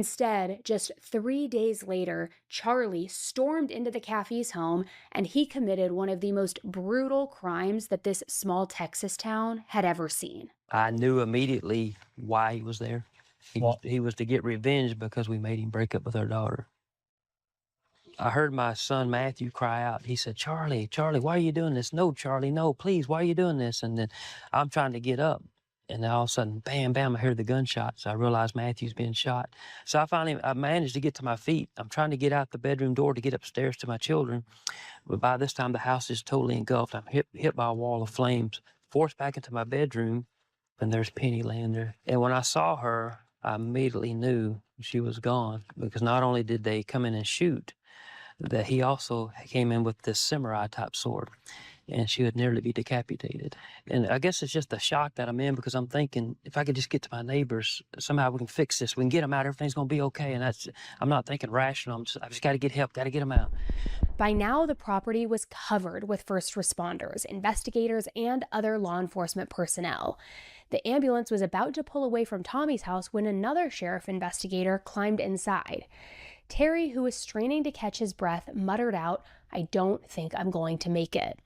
Instead, just 3 days later, Charlie stormed into the Caffey's home and he committed one of the most brutal crimes that this small Texas town had ever seen. I knew immediately why he was there. He was to get revenge because we made him break up with our daughter. I heard my son Matthew cry out. He said, "Charlie, Charlie, why are you doing this? No, Charlie, no, please, why are you doing this?" And then I'm trying to get up. And then all of a sudden, bam, bam, I hear the gunshots. I realized Matthew's been shot. So I managed to get to my feet. I'm trying to get out the bedroom door to get upstairs to my children. But by this time, the house is totally engulfed. I'm hit by a wall of flames, forced back into my bedroom, and there's Penny laying there. And when I saw her, I immediately knew she was gone, because not only did they come in and shoot, that he also came in with this samurai type sword, and she would nearly be decapitated. And I guess it's just the shock that I'm in, because I'm thinking, if I could just get to my neighbors, somehow we can fix this. We can get them out. Everything's going to be okay. And I'm not thinking rational. I've just got to get help, got to get them out. By now, the property was covered with first responders, investigators, and other law enforcement personnel. The ambulance was about to pull away from Tommy's house when another sheriff investigator climbed inside. Terry, who was straining to catch his breath, muttered out, "I don't think I'm going to make it."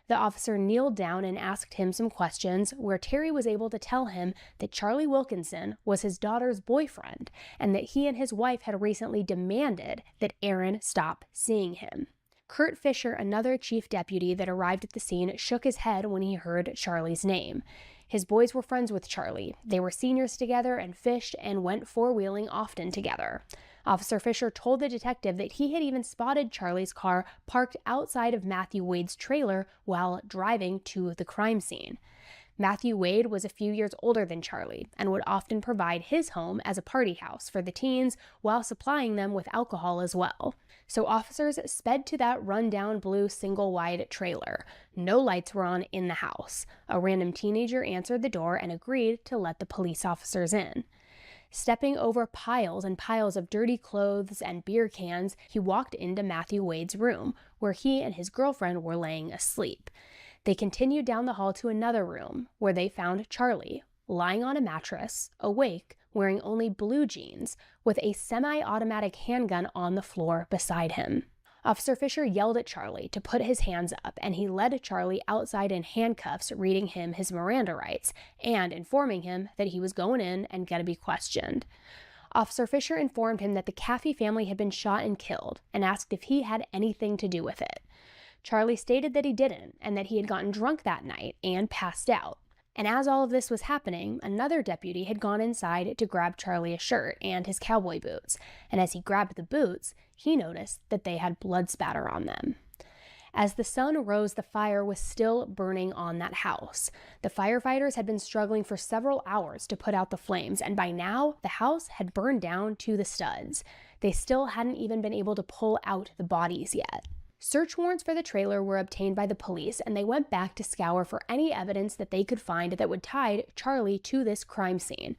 The officer kneeled down and asked him some questions, where Terry was able to tell him that Charlie Wilkinson was his daughter's boyfriend and that he and his wife had recently demanded that Erin stop seeing him. Kurt Fisher, another chief deputy that arrived at the scene, shook his head when he heard Charlie's name. His boys were friends with Charlie. They were seniors together and fished and went four-wheeling often together. Officer Fisher told the detective that he had even spotted Charlie's car parked outside of Matthew Wade's trailer while driving to the crime scene. Matthew Wade was a few years older than Charlie and would often provide his home as a party house for the teens while supplying them with alcohol as well. So officers sped to that rundown blue single-wide trailer. No lights were on in the house. A random teenager answered the door and agreed to let the police officers in. Stepping over piles and piles of dirty clothes and beer cans, he walked into Matthew Wade's room, where he and his girlfriend were laying asleep. They continued down the hall to another room, where they found Charlie, lying on a mattress, awake, wearing only blue jeans, with a semi-automatic handgun on the floor beside him. Officer Fisher yelled at Charlie to put his hands up, and he led Charlie outside in handcuffs, reading him his Miranda rights and informing him that he was going in and going to be questioned. Officer Fisher informed him that the Caffey family had been shot and killed and asked if he had anything to do with it. Charlie stated that he didn't and that he had gotten drunk that night and passed out. And as all of this was happening, another deputy had gone inside to grab Charlie a shirt and his cowboy boots, and as he grabbed the boots, he noticed that they had blood spatter on them. As the sun rose, the fire was still burning on that house. The firefighters had been struggling for several hours to put out the flames, and by now, the house had burned down to the studs. They still hadn't even been able to pull out the bodies yet. Search warrants for the trailer were obtained by the police, and they went back to scour for any evidence that they could find that would tie Charlie to this crime scene.